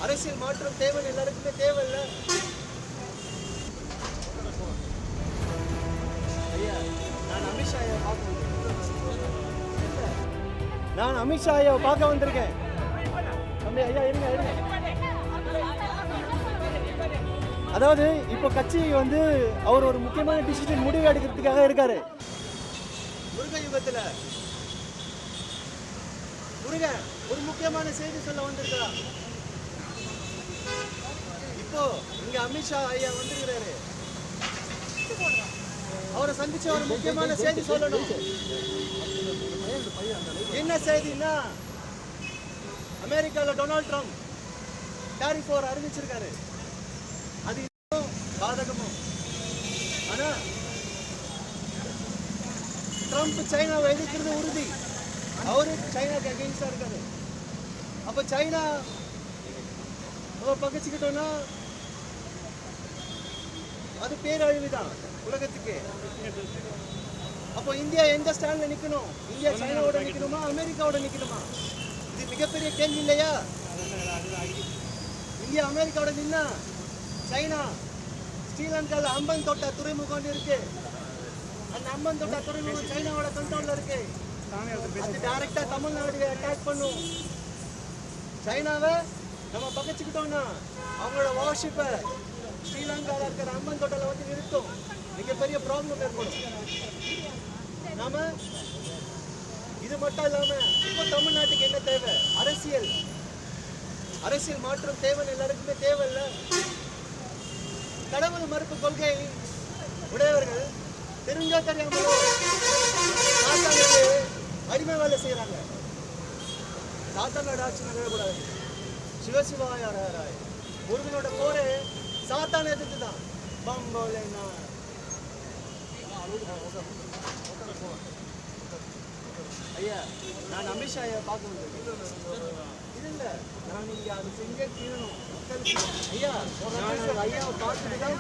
அரசியல் மாற்றம் தேவை, எல்லாருக்குமே தேவை இல்ல. ஐயா, நான் அமித்ஷா ஐயாவை பார்க்க வந்திருக்கேன். தம்பி ஐயா இருங்க இருங்க. அதாவது இப்போ கட்சி வந்து அவர் ஒரு முக்கியமான டிசிஷன் முடிவு எடுக்கிறதுக்காக இருக்காரு. முருக யுகத்துல முருகன் ஒரு முக்கியமான செய்தி சொல்ல வந்திருக்கிறார். இப்போ இங்க அமித்ஷா ஐயா வந்திருக்கிறாரு. அவரை சந்திச்சு ஒரு முக்கியமான செய்தி சொல்லணும். என்ன செய்தின்னா, அமெரிக்கால டொனால்ட் ட்ரம்ப் டாரிஃப் வார் அறிவிச்சிருக்காரு. அது பாதகமும். ஆனா ட்ரம்ப் சைனாவை எதிர்க்கிறது உறுதி. அவரு சைனாக்கு அகெயின்ஸ்டா இருக்காரு. அப்ப சைனா பகச்சுக்கிட்டோம்னா அது பேரழிவுதான் உலகத்துக்கு. அப்போ இந்தியா எந்த ஸ்டாண்ட்ல நிக்கணும்? இந்தியா சைனாவோட நிக்கணுமா, அமெரிக்காவோட நிக்கணுமா? இது மிகப்பெரிய கேள்வி இல்லையா? இந்தியா அமெரிக்காவோட நின்னா சைனா ஸ்ரீலங்கால அம்பன் தோட்டா துறைமுகம் இருக்கு. அந்த அம்பன் தோட்டா துறைமுகம் சைனாவோட கண்ட்ரோல்ல இருக்கு. அது டைரக்டா தமிழ்நாடு அட்டாக் பண்ணும். சைனாவை நம்ம பகச்சுக்கிட்டோம்னா அவங்களோட வார்ஷிப்பை ஸ்ரீலங்கால இருக்கிற அம்பன் தோட்டல வந்து நிறுத்தும். மிகப்பெரிய ப்ராப்ளம் ஏற்படும். நாம இது மட்டும் இல்லாம இப்போ தமிழ்நாட்டுக்கு என்ன தேவை? அரசியல் மாற்றம் தேவை, எல்லாருக்குமே தேவை இல்ல. கடவுள் மறுப்பு கொள்கை உடையவர்கள் தெரிஞ்சோ தெரியாமலோ சாத்தானுக்கு அடிமை வேலை செய்யறாங்க. சாத்தானோட ஆட்சி நிகழக்கூடாது. சிவசிவாய முருகனோட போரே சாத்தான எதிர்த்து தான். ஐயா, நான் அமித்ஷா ஐயா பார்க்க முடியும். இது இல்லை, நான் இங்கே அது செஞ்சே தீரணும் மக்களுக்கு. ஐயா, நான் ஐயாவை பார்த்துட்டு தான்